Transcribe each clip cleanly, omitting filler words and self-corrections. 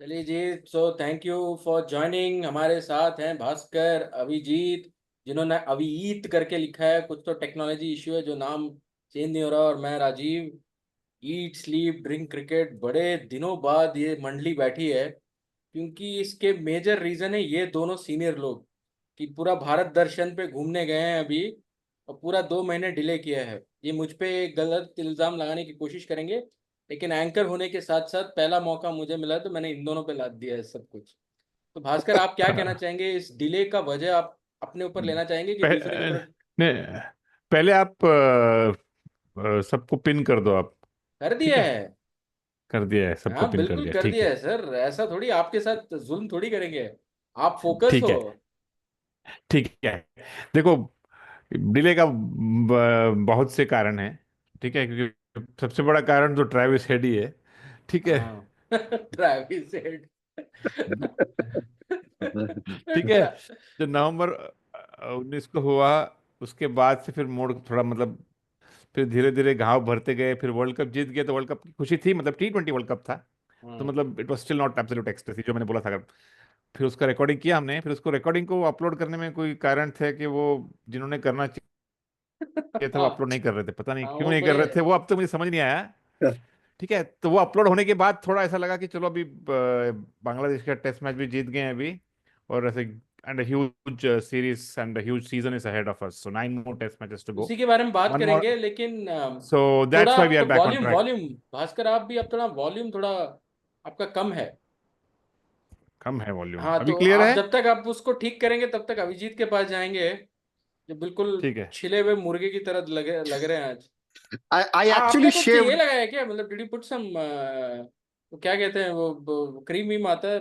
चलिए जी। So thank you for joining. हमारे साथ हैं भास्कर, अभिजीत, जिन्होंने अभिजीत करके लिखा है। कुछ तो टेक्नोलॉजी इश्यू है जो नाम चेंज नहीं हो रहा। और मैं Rajeev. Eat sleep drink cricket, बड़े दिनों बाद ये मंडली बैठी है, क्योंकि इसके मेजर रीजन है ये दोनों सीनियर लोग कि पूरा भारत दर्शन पे घूमने गए हैं अभी, और पूरा 2 महीने डिले किया है। ये मुझ पे गलत इल्जाम लगाने की कोशिश करेंगे, लेकिन एंकर होने के साथ साथ पहला मौका मुझे मिला तो मैंने इन दोनों पे लाद दिया है सब कुछ। तो भास्कर, आप क्या कहना चाहेंगे? इस डिले का वजह आप अपने ऊपर लेना चाहेंगे कि दूसरे के ऊपर? नहीं, पहले आप सबको पिन कर दो आप। कर ठीक दिया है, है। कर दिया है, सबको हाँ पिन कर बिल्कुल दिया, कर ठीक दिया है। है सर। ऐसा थोड़ी आपके साथ जुल्म थोड़ी करेंगे। आप फोकस ठीक हो। है, ठीक है। देखो, डिले का बहुत से कारण हैं। ठीक है, क्योंकि सबसे बड़ा कारण तो ट्रैविस हेड ही है। ठीक है। हाँ ट्रैविस हेड। ठीक है। जो नवंबर 19 को हुआ, उसके बाद से फिर मोड़ थोड़ा, मतलब फिर धीरे धीरे घाव भरते गए। फिर वर्ल्ड कप जीत गए तो वर्ल्ड कप की खुशी थी, मतलब T20 वर्ल्ड कप था। तो हम्म। मतलब it was still not absolute ecstasy, जो मैंने बोला था। फिर उसका रिकॉर्डिंग किया हमने। फिर उसको रिकॉर्डिंग को अपलोड करने में कोई कारण थे कि वो जिन्होंने करना चाहिए था वो हाँ अपलोड नहीं कर रहे थे, पता नहीं हाँ, क्यों वो नहीं कर बड़े। रहे थे वो, अब तो मुझे समझ नहीं आया। ठीक है, तो वो अपलोड होने के बाद थोड़ा ऐसा लगा कि चलो अभी बांग्लादेश का टेस्ट मैच भी जीत गए हैं अभी, और ऐसे and huge series and huge season is ahead of us, so 9 more test matches to go, उसी के बारे में बात वन मोर। करेंगे, लेकिन सो थोड़ा दैट्स व्हाई वी आपका are back on volume track. Volume Bhaskar, आप भी अब थोड़ा वॉल्यूम थोड़ा आपका कम है। कम है वॉल्यूम, हाँ अभी तो क्लियर आप है? जब तक आप उसको ठीक करेंगे तब तक अभिजीत के पास जाएंगे, जो बिल्कुल ठीक है। छिले हुए मुर्गे की तरह लग रहे हैं आज। I आपने actually कुछ ये shaved. लगाया है क्या? मतलब डिड यू पुट सम, वो क्या कहते हैं वो क्रीम वीम आता है,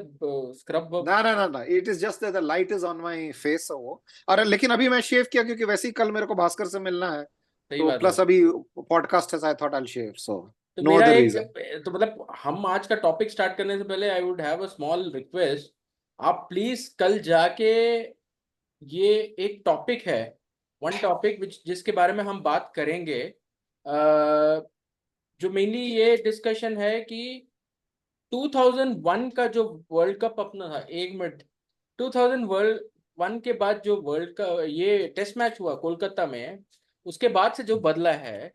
स्क्रब? ना ना ना ना, it is just the light is on my face, वो। और लेकिन अभी मैं शेव किया क्योंकि वैसे ही कल मेरे को भास्कर से मिलना है। सही तो बात है। प्लस अभी पॉडकास्ट है, आई थॉट आई शेव, सो तो नो मेरा अदर एक, रीजन। तो मतलब हम आज का टॉपिक स्टार्ट करने से पहले I would have a small request. आप प्लीज कल जाके, ये एक टॉपिक है, वन टॉपिक विच जिसके बारे में हम बात करेंगे, जो मेनली ये डिस्कशन है कि 2001 का जो वर्ल्ड कप अपना था, 1 मिनट, 2001 के बाद जो वर्ल्ड का ये टेस्ट मैच हुआ कोलकाता में, उसके बाद से जो बदला है,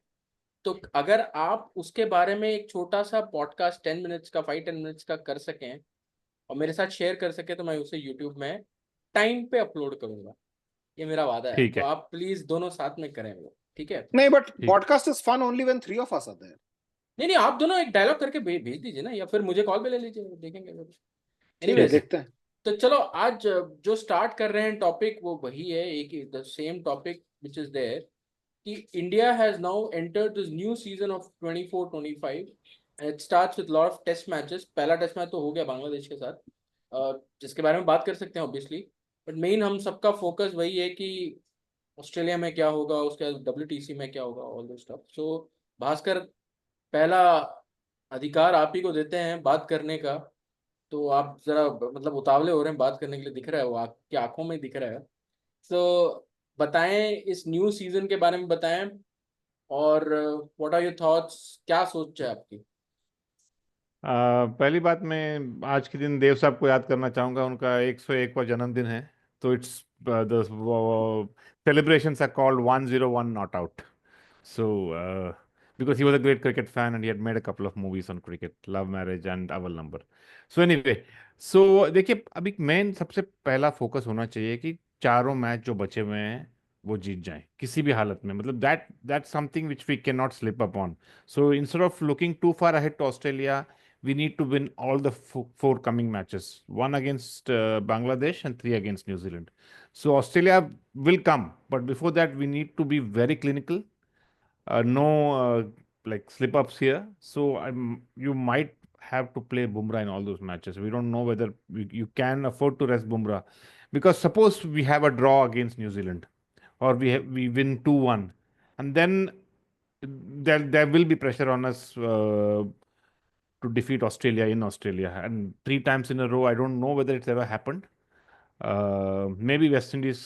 तो अगर आप उसके बारे में एक छोटा सा पॉडकास्ट 10 मिनट्स का, 5-10 मिनट्स का कर सकें और मेरे साथ शेयर कर सके, तो मैं उसे यूट्यूब में टाइम पे अपलोड करूंगा। ये मेरा वादा है, ठीक तो है, आप प्लीज दोनों साथ में करें वो, ठीक है? नहीं, बट ठीक है, podcast is fun only when 3 of us are there. नहीं नहीं, आप दोनों एक डायलॉग करके भेज दीजिए ना, या फिर मुझे कॉल पे ले लीजिए, देखेंगे। ठीक है, ठीक एनीवेज, है। देखते हैं। तो चलो आज जो स्टार्ट कर रहे हैं टॉपिक, वो वही है, एक ही the same topic which is there, कि India has now entered this new season of 24-25 and it starts with lot of test matches. पहला टेस्ट मैच तो हो गया बांग्लादेश के साथ, जिसके बारे में बात कर सकते हैं ऑब्वियसली, बट मेन हम सबका फोकस वही है कि ऑस्ट्रेलिया में क्या होगा, उसके बाद WTC में क्या होगा, ऑल दिस स्टफ। सो भास्कर, पहला अधिकार आप ही को देते हैं बात करने का। तो आप जरा मतलब उतावले हो रहे हैं बात करने के लिए, दिख रहा है वो आपकी आंखों में दिख रहा है। सो बताएं, इस न्यू सीजन के बारे में बताएं, और व्हाट आर योर थॉट्स, क्या सोच है आपकी? पहली बात, मैं आज के दिन देव साहब को याद करना चाहूँगा, उनका 101वां जन्मदिन है। तो it's the celebrations are called 101 not out. So, because he was a great cricket fan and he had made a couple of movies on cricket, Love Marriage and Awwal Number. So anyway, so देखिए, अभी main सबसे पहला focus होना चाहिए कि चारों match जो बचे हुए हैं वो जीत जाएं किसी भी हालत में, मतलब that something which we can not slip up on. So instead of looking too far ahead to Australia, we need to win all the four coming matches, one against Bangladesh and three against New Zealand. So Australia will come, but before that we need to be very clinical, no like slip ups here. So you might have to play Bumrah in all those matches. We don't know whether you can afford to rest Bumrah, because suppose we have a draw against New Zealand, or we win 2-1, and then there will be pressure on us to defeat Australia in Australia, and three times in a row. I don't know whether it's ever happened. Maybe West Indies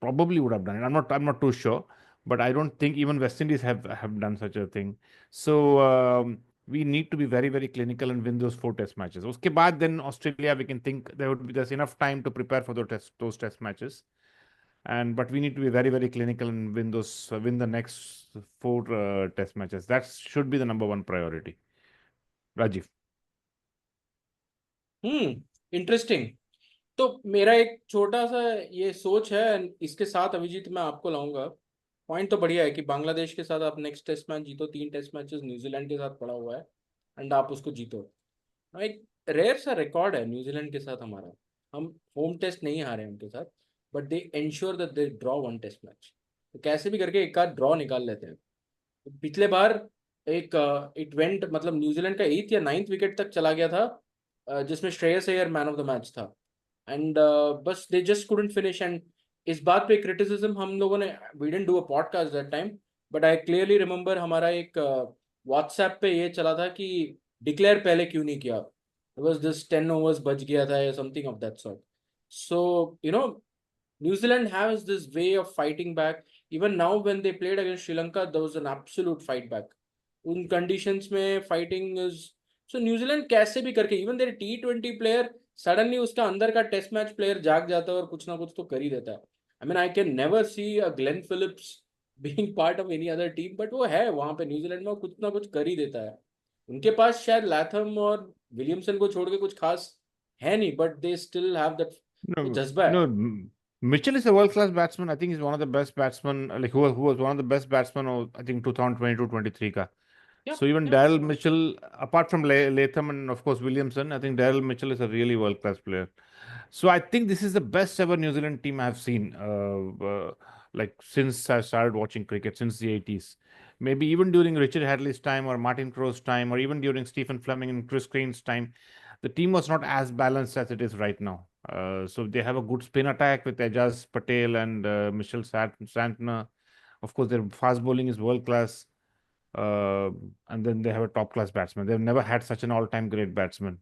probably would have done it. I'm not too sure, but I don't think even West Indies have done such a thing. So we need to be very, very clinical and win those 4 test matches. उसके बाद then Australia, we can think there's enough time to prepare for those test matches. But we need to be very, very clinical and win the next 4 test matches. That should be the number one priority. Rajiv. Interesting. तो मेरा एक छोटा सा ये सोच है, and इसके साथ अभिजीत मैं आपको लाऊंगा। पॉइंट तो बढ़िया है कि बांग्लादेश के साथ आप नेक्स्ट टेस्ट मैच जीतो, 3 टेस्ट मैचेस न्यूजीलैंड के साथ पड़ा हुआ है एंड आप उसको जीतो। एक रेयर सा रिकॉर्ड है न्यूजीलैंड के साथ हमारा, हम होम टेस्ट नहीं हारे उनके साथ, but they ensure that they draw 1 test match. तो कैसे भी करके एक आध ड्रॉ निकाल लेते हैं। तो पिछले बार एक इट वेंट, मतलब न्यूजीलैंड का 8th या 9th विकेट तक चला गया था, जिसमें Shreyas Iyer man of the match था, एंड बस they just couldn't finish. And इस बात पे क्रिटिसिज्म हम लोगों ने, we didn't do a podcast that time, but I clearly remember हमारा एक व्हाट्सएप पे ये चला था कि डिक्लेयर पहले क्यों नहीं किया, was this 10 overs बच गया था या something of that sort. So you know, New Zealand has this way of fighting back. Even now when they played against Sri Lanka, there was an absolute fight back. उन conditions में fighting is, so New Zealand कैसे भी करके, even their T20 player suddenly उसका अंदर का test match player जाग जाता है और कुछ ना कुछ तो कर ही देता है। I mean, I can never see a Glenn Phillips being part of any other team, but वो है वहाँ पे न्यूजीलैंड में, कुछ ना कुछ कर ही देता है। उनके पास शायद लैथम और विलियमसन को छोड़ के कुछ खास है नहीं, but they still have that जज्बा है। Mitchell is a world-class batsman. I think he's one of the best batsmen, like who was one of the best batsmen of, I think 2022-23 ka. So even Daryl Mitchell, apart from Latham and of course Williamson, I think Daryl Mitchell is a really world-class player. So I think this is the best ever New Zealand team I've seen, like since I started watching cricket, since the 80s. Maybe even during Richard Hadley's time or Martin Crowe's time, or even during Stephen Fleming and Chris Crane's time, the team was not as balanced as it is right now. So they have a good spin attack with Ejaz Patel and Michelle Santner. Of course, their fast bowling is world class. And then they have a top class batsman. They've never had such an all-time great batsman,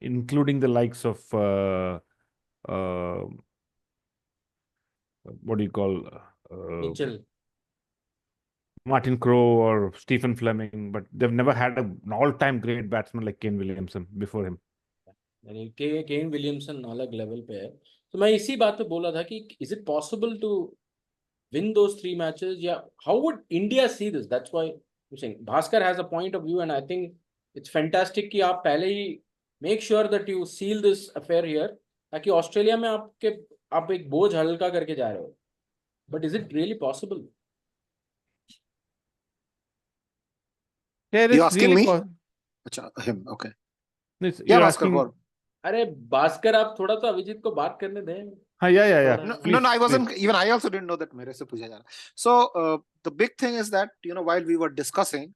including the likes of what do you call Mitchell, Martin Crowe or Stephen Fleming, but they've never had an all-time great batsman like Kane Williamson before him. यानी Kane Williamson अलग level पे है। तो मैं इसी बात पे बोला था कि is it possible to win those 3 matches? Yeah, how would India see this? That's why I'm saying Bhaskar has a point of view, and I think it's fantastic कि आप पहले ही make sure that you seal this affair here, ताकि Australia में आप एक बोझ हल्का करके जा रहे हो। But is it really possible? Yeah, You asking really me? अच्छा, him, okay. You're Bhaskar, asking. go on. अरे भास्कर, आप थोड़ा तो अभिजीत को बात करने दें। हाँ, yeah. No, I wasn't, even I also didn't know that मेरे से पूछा जा रहा। So the big thing is that, you know, while we were discussing,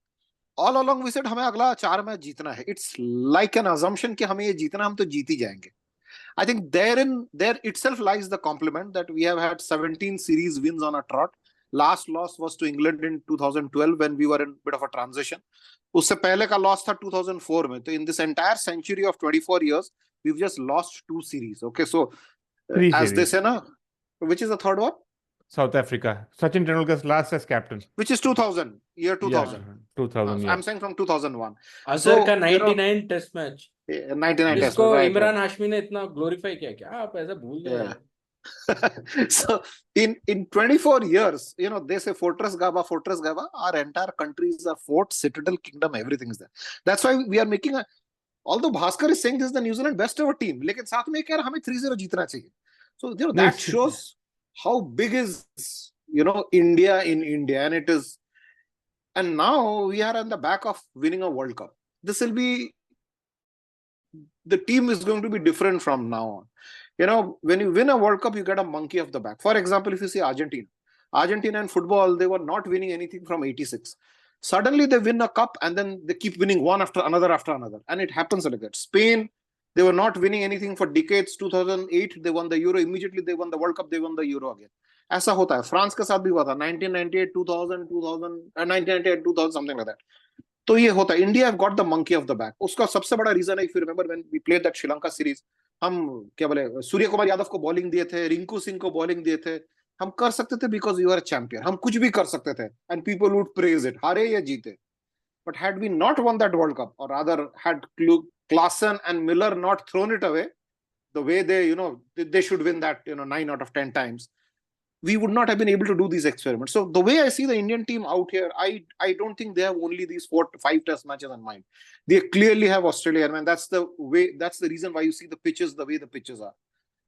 all along we said हमें अगला 4 मैच जीतना है। It's like an assumption कि हमें ये जीतना, हम तो जीत ही जाएंगे। I think there itself lies the compliment that we have had 17 series wins on a trot. Last loss was to England in 2012 when we were in a bit of a transition. उससे पहले का loss था 2004 में। तो in this entire century of 24 years, we've just lost 2 series. Okay, so 3 as they series. say, na, which is the third one? South Africa. Sachin Tendulkar's last as captain. Which is 2000, year 2000. Yeah, 2000. I'm saying from 2001. Azhar का 99 test match, 99 test इसको match, right, Imran Hashmi ने इतना glorify किया, क्या आप ऐसा भूल गए? Yeah. So in 24 years, you know, they say Fortress Gaba. Our entire country is a fort, citadel, kingdom, everything is there. That's why we are making a, although Bhaskar is saying this is the New Zealand best ever team, लेकिन साथ में क्या, हमें 3-0 जीतना चाहिए. So, you know, that shows how big is, you know, India in India, and it is, and now we are on the back of winning a World Cup. This will be, the team is going to be different from now on. You know, when you win a World Cup, you get a monkey off the back. For example, if you see Argentina in football, they were not winning anything from 86. Suddenly they win a cup and then they keep winning one after another. And it happens like that. Spain, they were not winning anything for decades. 2008, they won the Euro. Immediately they won the World Cup, they won the Euro again. ऐसा होता है. France के साथ भी हुआ था 1998, 2000, something like that. तो ये होता है. India have got the monkey of the back. उसका सबसे बड़ा reason है, if you remember when we played that Sri Lanka series, हम क्या बोले, सूर्य कुमार यादव को बॉलिंग दिए थे, रिंकू सिंह को बॉलिंग दिए थे. हम कर सकते थे because you are a champion. हम कुछ भी कर सकते थे and people would praise it. हारे या जीते. But had we not won that World Cup, or rather had Klaassen and Miller not thrown it away the way they should win that 9 out of 10 times, we would not have been able to do these experiments. So the way I see the Indian team out here, I don't think they have only these 4 to 5 test matches in mind. They clearly have Australia, and that's the reason why you see the pitches the way the pitches are.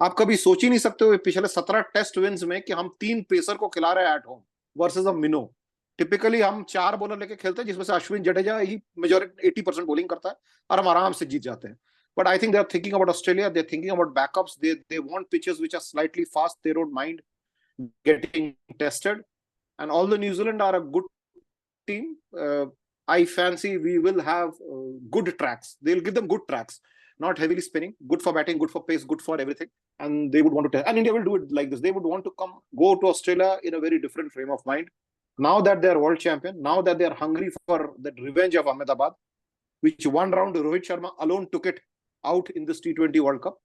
आप कभी सोच ही नहीं सकते हो पिछले 17 test wins में कि हम 3 पेसर को खिला रहे हैं at home versus a minnow. Typically हम 4 बॉलर लेके खेलते हैं जिसमें से अश्विन जडेजा ही मेजॉरिटी 80% बॉलिंग करता है और हम आराम से जीत जाते हैं. But I think they are thinking about Australia. They're thinking about backups. They want pitches which are slightly fast. They don't mind getting tested. And although New Zealand are a good team, I fancy we will have good tracks. They'll give them good tracks, not heavily spinning, good for batting, good for pace, good for everything. And they would want to test. And India will do it like this. They would want to go to Australia in a very different frame of mind. Now that they're world champion, now that they're hungry for that revenge of Ahmedabad, which one round Rohit Sharma alone took it out in this T20 World Cup.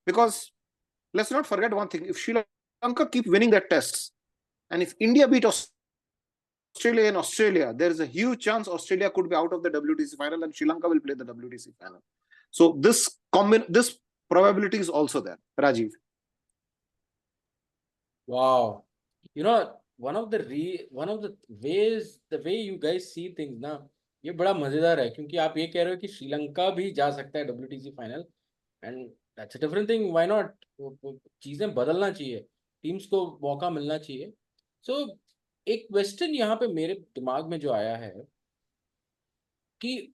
Because let's not forget one thing, if Sri Lanka keep winning their tests, and if India beat Australia in Australia, there is a huge chance Australia could be out of the WTC final and Sri Lanka will play the WTC final. So this probability is also there. Rajiv. Wow. One of the ways, the way you guys see things ना, ये बड़ा मजेदार है क्योंकि आप ये कह रहे हो कि श्रीलंका भी जा सकता है WTC final, and that's a different thing. Why not? चीजें बदलना चाहिए, टीम्स को मौका मिलना चाहिए. सो एक क्वेश्चन यहाँ पे मेरे दिमाग में जो आया है कि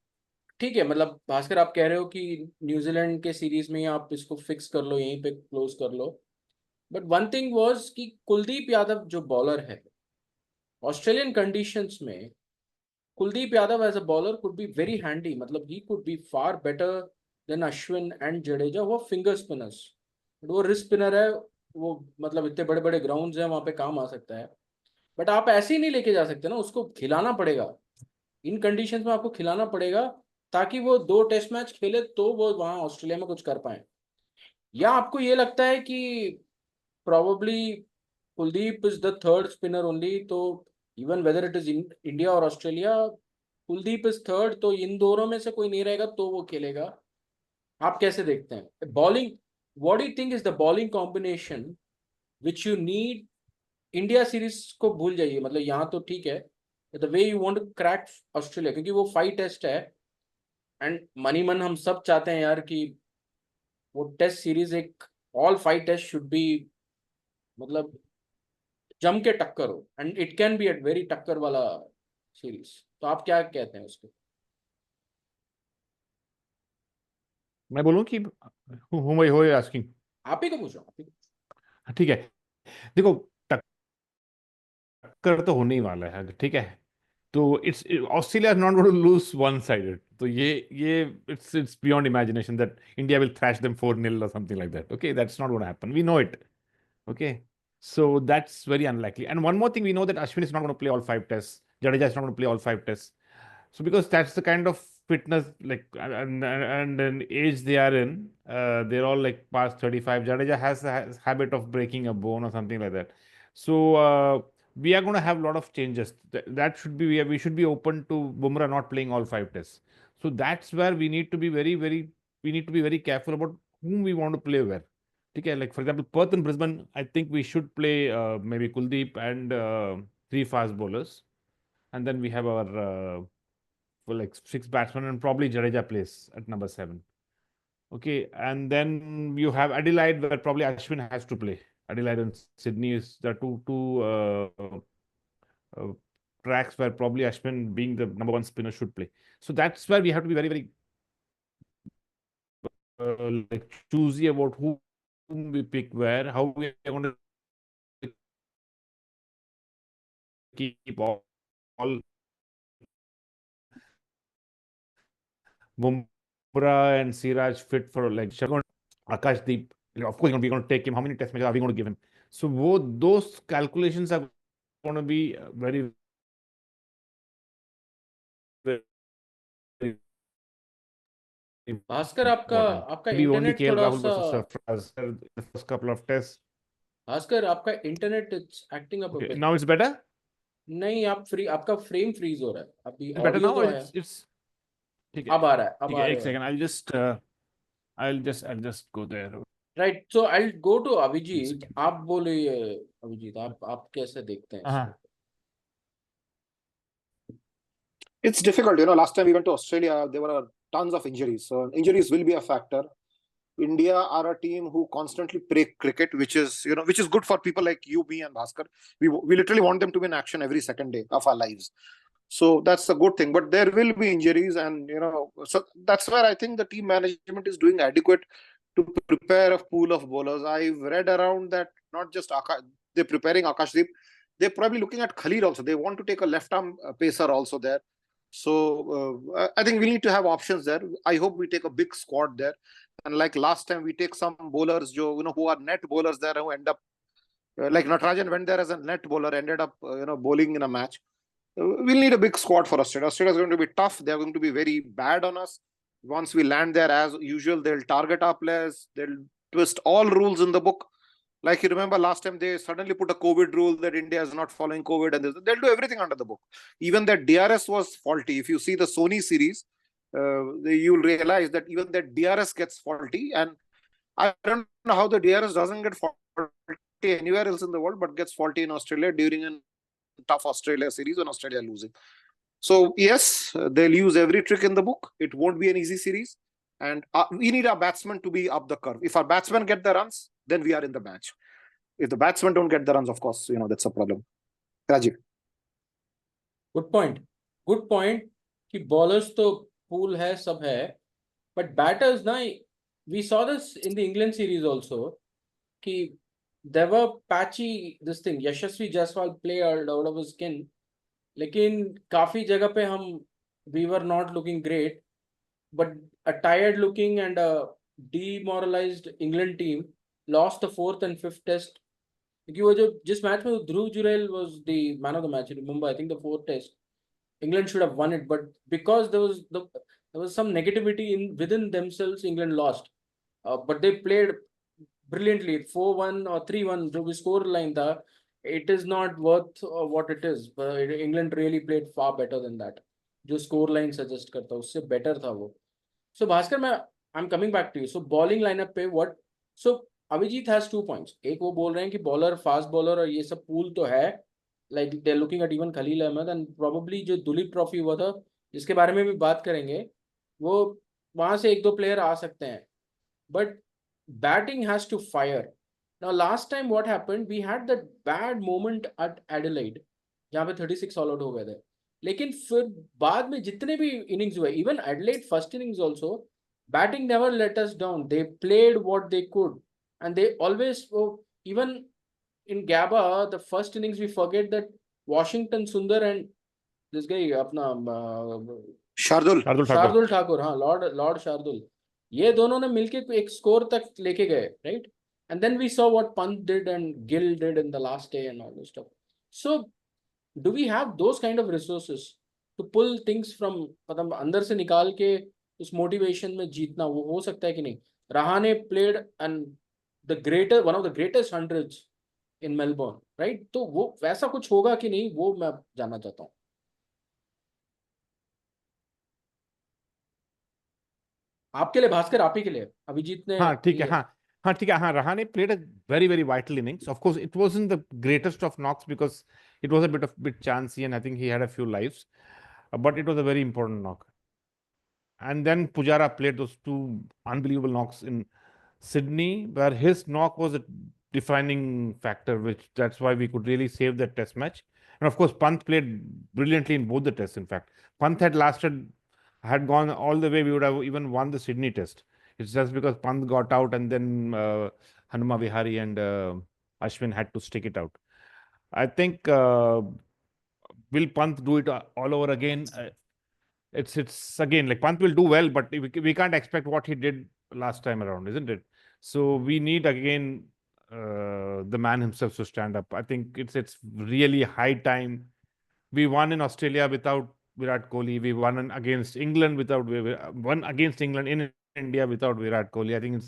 ठीक है, मतलब भास्कर आप कह रहे हो कि न्यूजीलैंड के सीरीज में आप इसको फिक्स कर लो, यहीं पे क्लोज कर लो. बट वन थिंग वाज कि कुलदीप यादव जो बॉलर है ऑस्ट्रेलियन कंडीशंस में, Kuldeep Yadav as a bowler could be very handy. मतलब he could be far better than Ashwin and Jadeja. वो फिंगर स्पिनर्स, वो रिस्ट स्पिनर है, वो मतलब इतने बड़े बड़े ग्राउंड्स हैं वहाँ पे काम आ सकता है. बट आप ऐसे ही नहीं लेके जा सकते ना, उसको खिलाना पड़ेगा. इन कंडीशंस में आपको खिलाना पड़ेगा ताकि वो 2 टेस्ट मैच खेले तो वो वहाँ ऑस्ट्रेलिया में कुछ कर पाए. या आपको ये लगता है कि probably Kuldeep is the third spinner only, तो even whether it is in India or Australia, Kuldeep is third, तो इन दोनों में से कोई नहीं रहेगा तो वो खेलेगा. आप कैसे देखते हैं bowling? what do you think is the bowling combination which you need? India series को भूल जाइए, मतलब यहाँ तो ठीक है, the way you want to crack Australia, क्योंकि वो 5 टेस्ट है एंड मनी मन हम सब चाहते हैं यार कि वो टेस्ट सीरीज एक all 5 टेस्ट शुड बी मतलब जम के टक्कर हो, and it can be at very टक्कर वाला सीरीज. तो आप क्या कहते हैं उसको? मैं बोलूं कि whom are you asking? आप ही को पूछो. ठीक है, देखो टक्कर तो होने ही वाला है, ठीक है. तो it's Australia is not going to lose one sided. तो ये it's beyond imagination that India will thrash them 4-0 or something like that. Okay, that's not going to happen. We know it. Okay, so that's very unlikely. And one more thing, we know that Ashwin is not going to play all 5 tests. Jadeja is not going to play all 5 tests. So because that's the kind of fitness, like, and an age they are in, they're all like past 35. Jadeja has a habit of breaking a bone or something like that. So we are going to have a lot of changes. That should be, we should be open to Bumrah not playing all 5 tests. So that's where we need to be very careful about whom we want to play where. Okay, like for example, Perth and Brisbane, I think we should play maybe Kuldeep and 3 fast bowlers, and then we have our like 6 batsmen, and probably Jadeja plays at number 7. Okay, and then you have Adelaide, where probably Ashwin has to play. Adelaide and Sydney is the two tracks where probably Ashwin, being the number 1 spinner, should play. So that's where we have to be very, very like choosy about whom we pick where, how we are going to keep all Bumrah and Siraj fit for like Akashdeep. Of course, we're going to take him. How many test matches are we going to give him? So those calculations are going to be very, very Bhaskar आपका internet थोड़ा सा, the first couple of tests. Bhaskar आपका internet it's acting up a bit. Now it's better? नहीं, आपका frame freeze हो रहा है अभी, It's better ऑडियो now. तो आया। It's ठीक है, अब आ रहा है, अब ठीक आ है, रहे एक हो। Second, I'll just go there. Right, so I go to One Abhijeet, second. आप बोलिए। अभिजीत, आप कैसे देखते हैं इसको? हाँ, It's difficult. Last time we went to Australia, there were tons of injuries. So injuries will be a factor. India are a team who constantly play cricket, which is good for people like you, me, and Bhaskar. We literally want them to be in action every second day of our lives. So that's a good thing. But there will be injuries, and so that's where I think the team management is doing adequate to prepare a pool of bowlers. I've read around that not just they're preparing Akashdeep, they're probably looking at Khalil also. They want to take a left arm pacer also there. So I think we need to have options there. I hope we take a big squad there. And like last time, we take some bowlers, who are net bowlers there, who end up like Natarajan went there as a net bowler, ended up bowling in a match. We'll need a big squad for Australia. Australia is going to be tough. They're going to be very bad on us. Once we land there, as usual, they'll target our players. They'll twist all rules in the book. Like you remember last time, they suddenly put a COVID rule that India is not following COVID, and they'll do everything under the book. Even that DRS was faulty. If you see the Sony series, you'll realize that even that DRS gets faulty. And I don't know how the DRS doesn't get faulty anywhere else in the world, but gets faulty in Australia during a tough Australia series when Australia losing. So yes, they'll use every trick in the book. It won't be an easy series, and we need our batsmen to be up the curve. If our batsmen get the runs, then we are in the match. If the batsmen don't get the runs, of course, that's a problem. Rajiv. Good point, good point. कि bowlers तो pool है, सब है, but batters ना, we saw this in the England series also, कि there were patchy this thing, Yashasvi Jaiswal played out of his skin, लेकिन काफी जगह पे हम we were not looking great, but a tired looking and a demoralized England team lost the fourth and fifth test. क्योंकि वो जो जिस मैच में ध्रुव Jurel was the man of the match, remember, I think the fourth test England should have won it, but because there was some negativity within themselves, England lost. But they played brilliantly. 4-1 or 3-1 जो भी score line था, it is not worth what it is. But England really played far better than that. जो score line suggest करता उससे better था वो. So Bhaskar, I'm coming back to you. So bowling lineup पे what? So Avijit has 2 points. एक वो बोल रहे हैं कि bowler, fast bowler और ये सब pool तो है. Like they're looking at even Khalil Ahmed and probably जो दुलीप ट्रॉफी हुआ था, जिसके बारे में भी बात करेंगे, वो वहां से एक दो प्लेयर आ सकते हैं. But batting has to fire. Now last time what happened, we had that bad moment at Adelaide जहाँ पे 36 ऑल आउट हो गए थे. लेकिन फिर बाद में जितने भी इनिंग्स हुए, even Adelaide first innings also, batting never let us down. They played what they could and they always, even in Gabba the first innings we forget that Washington Sundar and this guy अपना Shardul. Shardul Thakur, हाँ, Lord Shardul, ये दोनों ने मिलके एक score तक लेके गए, right? And then we saw what Pant did and Gill did in the last day and all this stuff. So do we have those kind of resources to pull things from, मतलब अंदर से निकाल के उस मोटिवेशन में जीतना वो हो सकता है कि नहीं? Rahane played and one of the greatest hundreds in Melbourne, right? तो वो वैसा कुछ होगा कि नहीं, वो मैं जानना चाहता हूँ. आपके लिए भास्कर, आप ही के लिए अभिजीत ने हाँ ठीक है, ये. हाँ ठीक है, हाँ, Rahane played a very very vital innings. Of course, it wasn't the greatest of knocks because it was a bit chancy, and I think he had a few lives, but it was a very important knock. And then Pujara played those two unbelievable knocks in Sydney, where his knock was a defining factor, which that's why we could really save that test match. And of course, Pant played brilliantly in both the tests. In fact, Pant had gone all the way, we would have even won the Sydney test. It's just because Pant got out, and then Hanuma Vihari and Ashwin had to stick it out. I think will Pant do it all over again? It's again, like, Pant will do well, but we can't expect what he did last time around, isn't it? So we need again the man himself to stand up. I think it's really high time. We won in Australia without Virat Kohli. We won against England in India without Virat Kohli. I think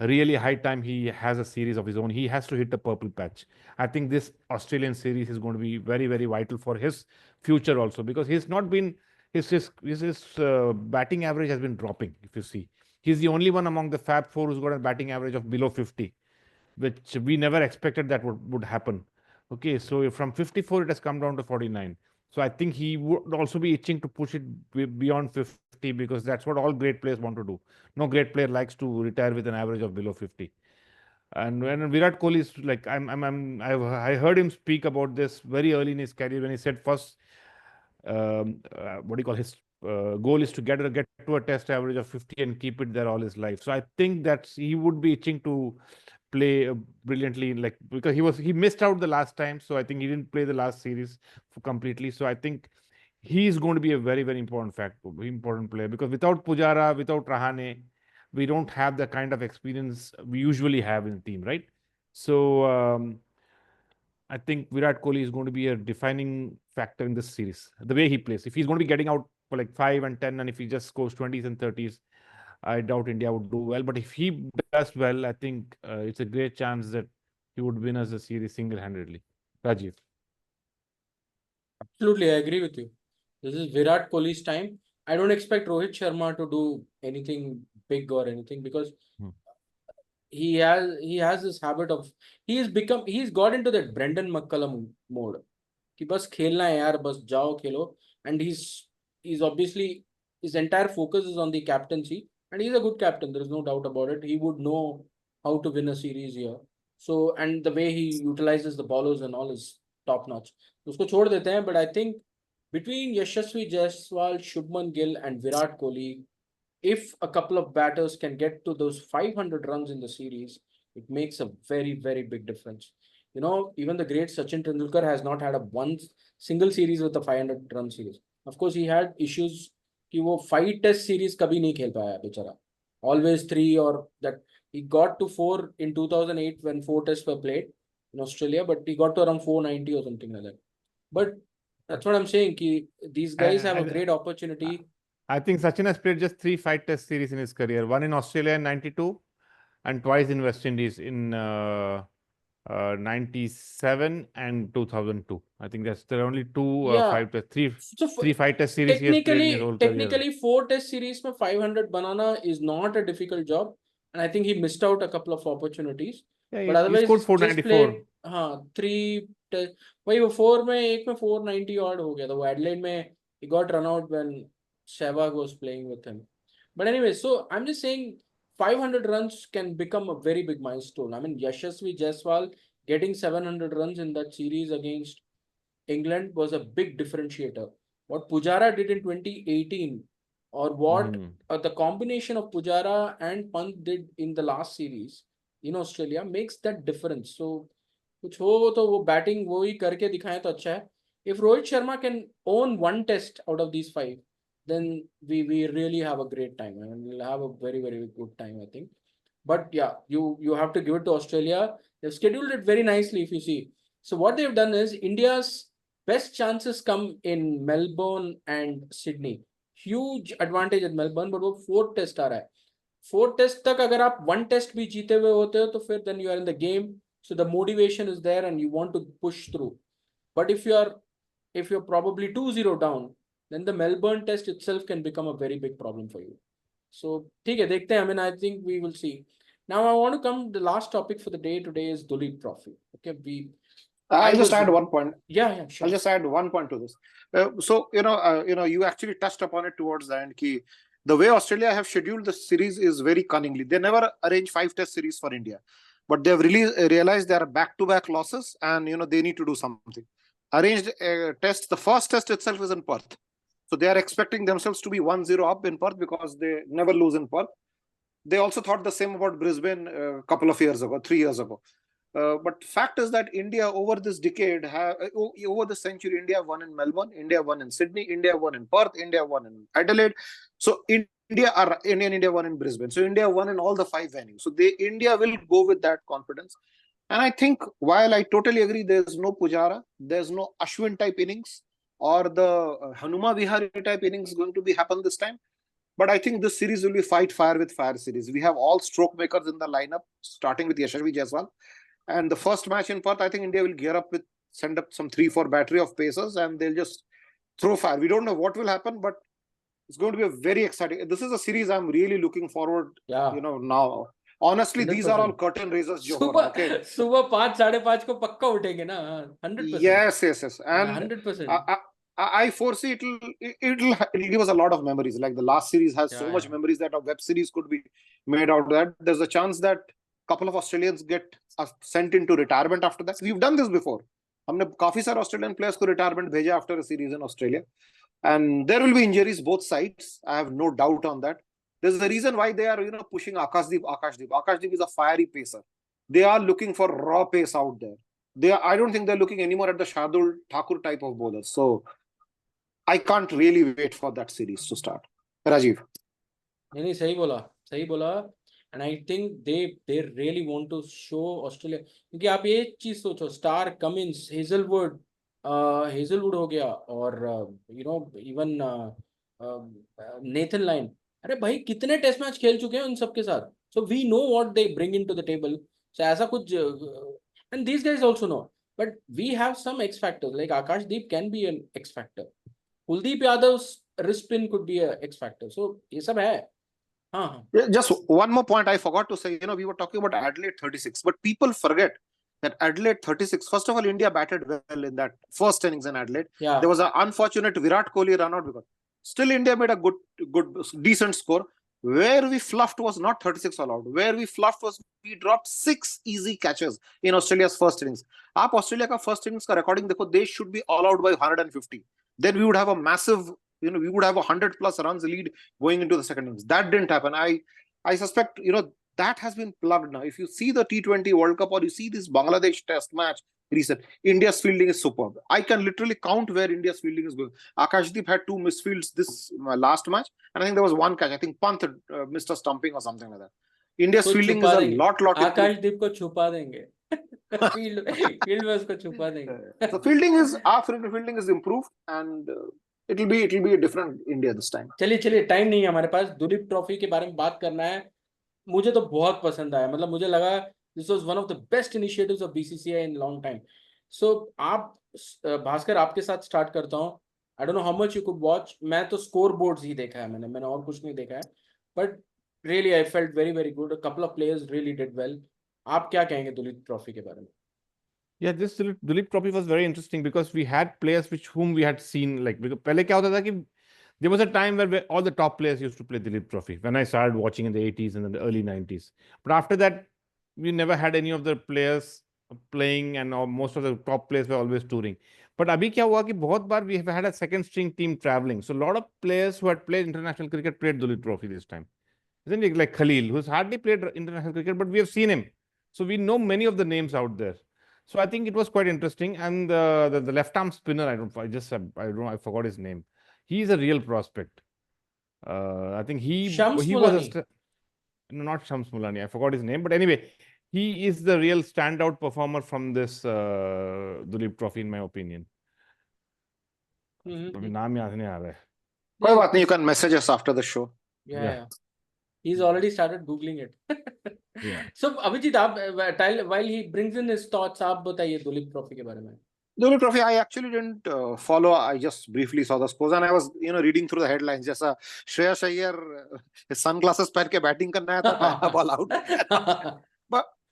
really high time he has a series of his own. He has to hit the purple patch. I think this Australian series is going to be very, very vital for his future also, because he's not been his batting average has been dropping. If you see, he's the only one among the Fab Four who's got a batting average of below 50, which we never expected that would happen. Okay, so from 54 it has come down to 49. So I think he would also be itching to push it beyond 50, because that's what all great players want to do. No great player likes to retire with an average of below 50. And when Virat Kohli is like, I heard him speak about this very early in his career when he said first, what do you call his goal is to get to a test average of 50 and keep it there all his life. So I think that he would be itching to play brilliantly, like, because he missed out the last time, so I think he didn't play the last series completely. So I think he is going to be a very, very important player, because without Pujara, without Rahane, we don't have the kind of experience we usually have in the team, right? So I think Virat Kohli is going to be a defining factor in this series. The way he plays, if he's going to be getting out for like 5 and 10, and if he just scores 20s and 30s, I doubt India would do well. But if he does well, I think it's a great chance that he would win us a series single-handedly. Rajiv. Absolutely, I agree with you. This is Virat Kohli's time. I don't expect Rohit Sharma to do anything big or anything, because he has this habit of he's got into that Brendan McCullum mode. कि बस खेलना है यार, बस जाओ खेलो. And he's obviously, his entire focus is on the captaincy, and he's a good captain. There is no doubt about it. He would know how to win a series here. So, and the way he utilizes the bowlers and all is top notch. उसको छोड़ देते हैं, but I think between Yashasvi Jaiswal, Shubman Gill, and Virat Kohli, if a couple of batters can get to those 500 runs in the series, it makes a very, very big difference. You know, even the great Sachin Tendulkar has not had a one single series with a 500 run series. Of course, he had issues कि वो 5 test series कभी नहीं खेल पाया बेचारा. Always 3, or that he got to 4 in 2008 when 4 tests were played in Australia, but he got to around 490 or something like that. But that's what I'm saying, कि these guys have a great opportunity. I think Sachin has played just 3 5-test series in his career. One in Australia in 92, and twice in West Indies in 97 and 2002. I think there are only 2 3 5-test series he has played in his whole career. Technically, 4 test series में 500 banana is not a difficult job, and I think he missed out a couple of opportunities. Yeah, but otherwise, he scored 494. हाँ, 3 test. वही वो 4 में एक में 490 odd हो गया था. वो Adelaide में he got run out when Sehwag was playing with him. But anyway, so I'm just saying 500 runs can become a very big milestone. I mean, Yashasvi Jaiswal getting 700 runs in that series against England was a big differentiator. What Pujara did in 2018, or what the combination of Pujara and Pant did in the last series in Australia makes that difference. So, कुछ हो तो वो batting वो ही करके दिखाएं तो अच्छा है. If Rohit Sharma can own one test out of these 5, then we really have a great time. I mean, we'll have a very, very good time, I think. But yeah, you have to give it to Australia. They've scheduled it very nicely, if you see. So what they've done is India's best chances come in Melbourne and Sydney. Huge advantage at Melbourne, but वो 4 test आ रहा है. 4 test तक अगर आप 1 test भी जीते हुए होते हो तो फिर then you are in the game. So the motivation is there and you want to push through. But if you're probably 2-0 down, then the Melbourne test itself can become a very big problem for you. So ठीक है, देखते हैं. I mean, I think we will see. Now I want to come. The last topic for the day today is Duleep Trophy. Okay, I'll just add one point. Yeah, sure. I'll just add one point to this. So you actually touched upon it towards the end. Ki the way Australia have scheduled the series is very cunningly. They never arrange 5 test series for India, but they've really realized there are back-to-back losses, and they need to do something. Arranged tests. The first test itself is in Perth, so they are expecting themselves to be 1-0 up in Perth because they never lose in Perth. They also thought the same about Brisbane a couple of years ago, 3 years ago. But fact is that India over this decade, over the century, India won in Melbourne, India won in Sydney, India won in Perth, India won in Adelaide. So India won in Brisbane. So India won in all the 5 venues. So India will go with that confidence. And I think while I totally agree, there's no Pujara, there's no Ashwin type innings or the Hanuma Vihari type innings going to happen this time. But I think this series will be fight fire with fire series. We have all stroke makers in the lineup, starting with Yashasvi Jaiswal. And the first match in Perth, I think India will gear up with, send up some 3-4 battery of pacers, and they'll just throw fire. We don't know what will happen, but it's going to be a very exciting. This is a series I'm really looking forward. Yeah. Now. Honestly, these are all 100%. curtain raisers. Okay. सुबह 5 5:30 को पक्का उठेंगे ना 100%. Yes. And 100%. I foresee it'll give us a lot of memories. Like the last series has so much memories that a web series could be made out of that. There's a chance that a couple of Australians get sent into retirement after that. We've done this before. हमने काफी सारे Australian players को retirement भेजा after a series in Australia. And there will be injuries both sides. I have no doubt on that. There's a reason why they are, pushing Akashdeep. Akashdeep is a fiery pacer. They are looking for raw pace out there. I don't think they're looking anymore at the Shardul Thakur type of bowlers. So I can't really wait for that series to start. Rajeev. नहीं सही बोला and I think they really want to show Australia, क्योंकि आप ये चीज सोचो, star Cummins, Hazlewood हो गया, और इवन नेथन लाइन, अरे भाई कितने टेस्ट मैच खेल चुके हैं उन सबके साथ. So we know what they bring into the table. So ऐसा कुछ, and these guys also know, but we have some X factors, like Akashdeep can be an X factor, Kuldeep Yadav wrist spin could be a X factor. So ये सब है. Just one more point I forgot to say. We were talking about Adelaide 36, but people forget that Adelaide 36, first of all, India batted well in that first innings in Adelaide. Yeah. There was an unfortunate Virat Kohli run out, because still India made a decent score. Where we fluffed was not 36 all out. Where we fluffed was we dropped 6 easy catches in Australia's first innings. आप Australia का first innings का recording देखो, they should be all out by 150. Then we would have a massive, we would have 100 plus runs lead going into the second innings. That didn't happen. I suspect, that has been plugged now. If you see the T20 World Cup or you see this Bangladesh test match recent, India's fielding is superb. I can literally count where India's fielding is going. Akashdeep had 2 misfields this last match, and I think there was 1 catch. I think Pant missed a stumping or something like that. India's fielding is a lot. Akashdeep को छुपा देंगे. Field में उसको छुपा देंगे. So fielding is improved, and it'll be a different India this time. चलिए time नहीं है हमारे पास. दुलीप ट्रॉफी के बारे में बात करना है. मुझे तो बहुत पसंद आया, मतलब मुझे लगा this was one of the best initiatives of BCCI in long time. So आप भास्कर, आपके साथ स्टार्ट करता हूँ. I don't know how much you could watch. मैं तो स्कोर बोर्ड्स ही देखा है, मैंने और कुछ नहीं देखा है. But really I felt very very good. A couple of players really did well. आप क्या कहेंगे दुलीप ट्रॉफी के बारे में? Yeah, this Duleep Trophy was very interesting because we had players whom we had seen, like, because पहले क्या होता था कि there was a time where all the top players used to play Duleep Trophy when I started watching in the 80s and the early 90s. But after that, we never had any of the players playing, and most of the top players were always touring. But अभी क्या हुआ कि बहुत बार we have had a second string team traveling. So a lot of players who had played international cricket played Duleep Trophy this time. Isn't it? Like Khalil, who's hardly played international cricket, but we have seen him. So we know many of the names out there. So I think it was quite interesting. And the left arm spinner, I forgot his name. He's a real prospect. I think he was not Shams Mulani. I forgot his name, but anyway, he is the real standout performer from this Duleep Trophy, in my opinion. नाम याद नहीं आ रहा है. कोई बात नहीं, you can message us after the show. Yeah. He's already started googling it. Yeah. So Avijit, आप while he brings in his thoughts, आप बताइए दुलीप ट्रॉफी के बारे में. Duleep Trophy, I actually didn't follow. I just briefly saw the scores, and I was, reading through the headlines. जैसा Shreyas Iyer his sunglasses पहन के batting करना है तो पहला ball out.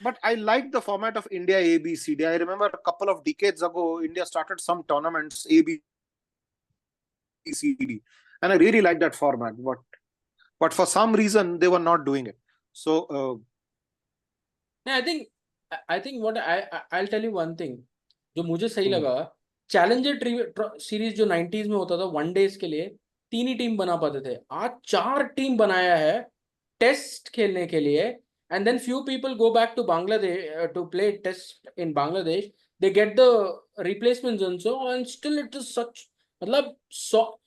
But I liked the format of India A, B, C, D. I remember a couple of decades ago, India started some tournaments A, B, C, D, and I really liked that format. But for some reason they were not doing it. So I think what I'll tell you one thing. जो मुझे सही लगा, challenger series जो 90s में होता था one days के लिए 3 ही टीम बना पाते थे, आज 4 टीम बनाया है टेस्ट खेलने के लिए. And then few people go back to Bangladesh to play test in Bangladesh. They get the replacements also, and still it is such, मतलब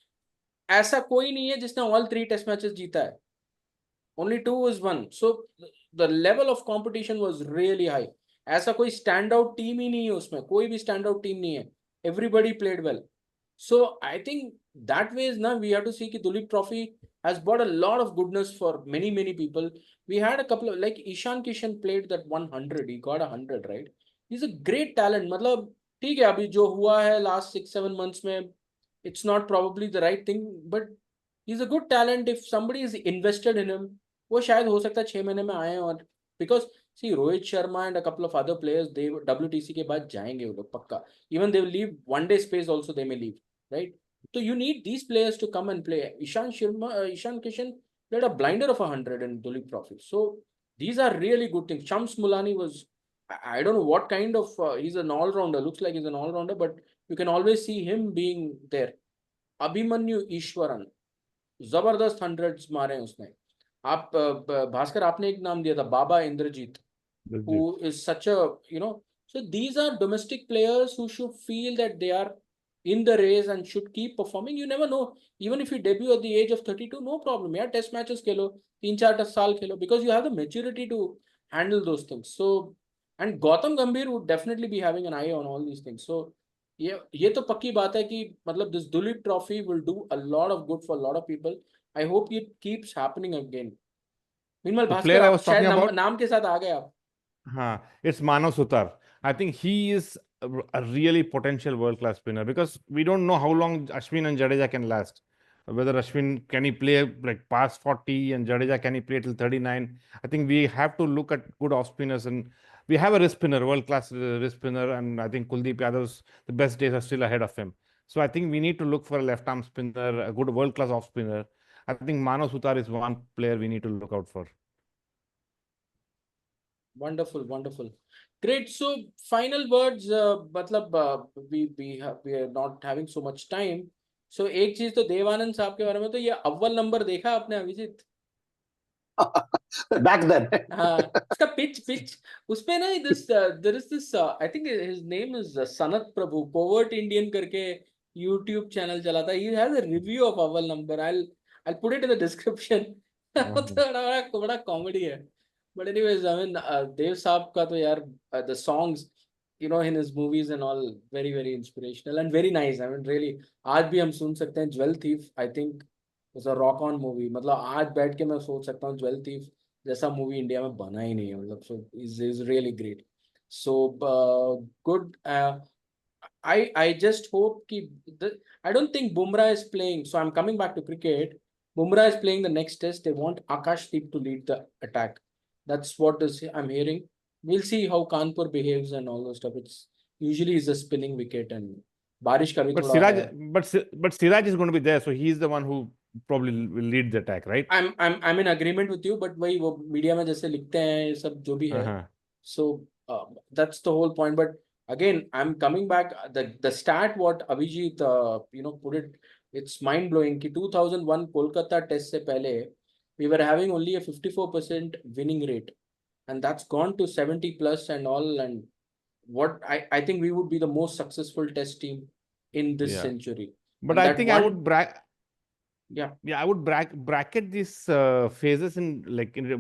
ऐसा कोई नहीं है जिसने ऑल 3 टेस्ट मैचेस जीता है. Only 2 was won. So the level of competition was really high. ऐसा कोई स्टैंड आउट टीम ही नहीं है उसमें, कोई भी स्टैंड आउट टीम नहीं है. Everybody played well. So I think that way is now we have to see कि Duleep trophy has brought a lot of goodness for many people. We had a couple of, like Ishan Kishan played that 100. He got 100, right? He's a great talent. मतलब ठीक है, अभी जो हुआ है last 6-7 months में, it's not probably the right thing, but he's a good talent. If somebody is invested in him, वो शायद हो सकता है 6 महीने में आए. और because see Rohit Sharma and a couple of other players, they WTC के बाद जाएंगे वो लोग पक्का. Even they will leave one day space also, they may leave, right? So you need these players to come and play. Ishan Kishan played a blinder of 100 in Duleep Trophy. So these are really good things. Shams Mulani was, I don't know what kind of, he's an all-rounder. Looks like he's an all-rounder, but you can always see him being there. Abhimanyu Ishwaran, जबरदस्त 100s मारे उसने. आप भास्कर आपने एक नाम दिया था, बाबा Indrajit, who is such a, so these are domestic players who should feel that they are in the race and should keep performing. You never know. Even if you debut at the age of 32, no problem. Yeah, test matches खेलो, 3-4 साल खेलो, because you have the maturity to handle those things. So, and Gautam Gambhir would definitely be having an eye on all these things. So, ये तो पक्की बात है कि मतलब this Duleep Trophy will do a lot of good for a lot of people. I hope it keeps happening again. Meanwhile, The Bhaskar player I आप was talking शायद about, नाम के साथ आ गए आप. it's Manav Sutar. I think he is a really potential world-class spinner, because we don't know how long Ashwin and Jadeja can last. Whether Ashwin can he play like past 40 and Jadeja can he play till 39. I think we have to look at good off spinners, and we have a wrist spinner, world-class wrist spinner, and I think Kuldeep Yadav's the best days are still ahead of him. So I think we need to look for a left-arm spinner, a good world-class off spinner. I think Manav Sutar is one player we need to look out for. Wonderful, wonderful, great. So final words, मतलब we are not having so much time. So एक चीज तो देवानंद साहब के बारे में, तो ये अव्वल नंबर देखा आपने अभिजीत? Back then. हाँ, उसका पिच उसपे ना, there is this I think his name is Sanat Prabhu, Covert Indian करके YouTube channel चलाता है. He has a review of अव्वल number. I'll put it in the description. तो बड़ा कॉमेडी है. But anyways, I mean, Dev Saab का तो यार, the songs, in his movies and all, very inspirational and very nice. I mean, really, आज भी हम सुन सकते हैं. Jewel Thief, I think, was a rock on movie. मतलब आज बैठ के मैं सोच सकता हूँ Jewel Thief जैसा मूवी इंडिया में बना ही नहीं है. मतलब so is really great. So good. I just hope कि I don't think Bumrah is playing. So I'm coming back to cricket. Bumrah is playing the next test. They want Akashdeep to lead the attack. That's what I'm hearing. We'll see how Kanpur behaves and all those stuff. It's usually is a spinning wicket and बारिश का भी But थोड़ा Siraj, है. but Siraj is going to be there, so he's the one who probably will lead the attack, right? I'm in agreement with you, but वही वो media में जैसे लिखते हैं ये सब जो भी है. So that's the whole point. But again, I'm coming back. The stat what Avijit put it, it's mind blowing कि 2001 कोलकाता टेस्ट से पहले we were having only a 54% winning rate, and that's gone to 70 plus and all. And what I think we would be the most successful test team in this century. But and I think I would I would bracket these phases in like in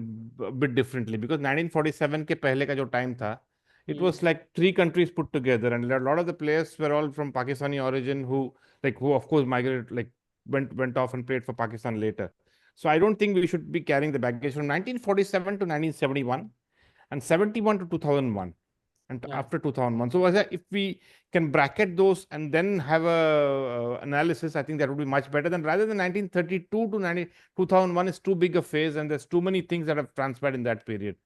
a bit differently, because 1947 के पहले का जो time था, it was like 3 countries put together, and a lot of the players were all from Pakistani origin who of course migrated, like went off and played for Pakistan later. So I don't think we should be carrying the baggage from 1947 to 1971 and 71 to 2001 and after 2001. So if we can bracket those and then have a analysis, I think that would be much better than rather than 1932 to 2001 is too big a phase, and there's too many things that have transpired in that period.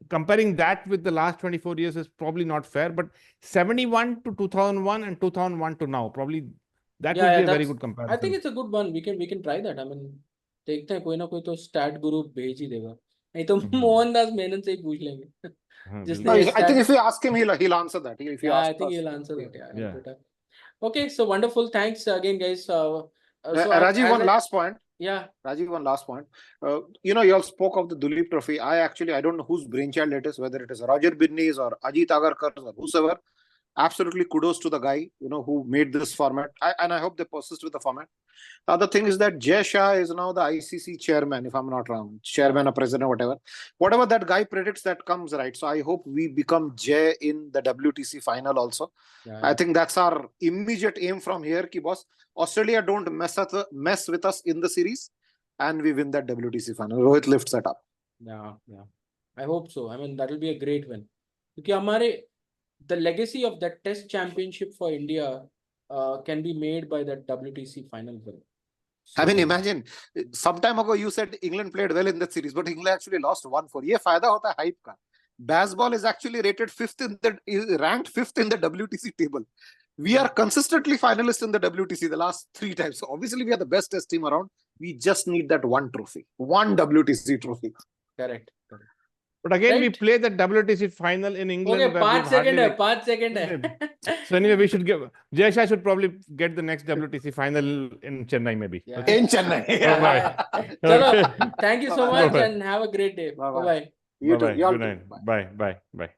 Comparing that with the last 24 years is probably not fair, but 71 to 2001 and 2001 to now, probably that would be a very good comparison. I think it's a good one. We can try that. I mean, देखते हैं कोई ना कोई तो stat guru भेज ही देगा. नहीं तो मोहनदास मेनन से ही पूछ लेंगे. I think if you ask him, he'll answer that. If you ask I think he'll answer that. Yeah. Okay, so wonderful. Thanks again, guys. So Rajeev, one last point. Yeah. Rajeev, one last point. You all spoke of the Duleep Trophy. I don't know whose brainchild it is, whether it is Roger Binny's or Ajit Agarkar's or whosoever. Absolutely kudos to the guy, who made this format. And I hope they persist with the format. The other thing is that Jay Shah is now the ICC chairman, if I'm not wrong. Chairman or president, whatever. Whatever that guy predicts, that comes right. So I hope we become Jay in the WTC final also. I think that's our immediate aim from here, ki boss. Australia don't mess with us in the series. and we win that WTC final. Rohit lifts it up. Yeah. I hope so. I mean, that will be a great win. Because the legacy of that Test Championship for India can be made by that WTC final win. I mean, imagine some time ago you said England played well in that series, but England actually lost 1-4. ये फायदा होता है hype का. Baseball is actually ranked fifth in the WTC table. We are consistently finalists in the WTC the last 3 times. So obviously we are the best test team around. We just need that one trophy, one WTC trophy. Correct. But again, we Right. play the WTC final in England. Okay, where 5 we've seconds hardly, hai, 5 seconds hai. So anyway, we should Jay Shah should probably get the next WTC final in Chennai maybe. Yeah. Okay? In Chennai. Bye-bye. Chalo, Okay. thank you so Bye-bye. much Bye-bye. and have a great day. Bye-bye. Bye-bye. You too. Bye-bye. Y'all Good too. night. Bye. Bye. Bye.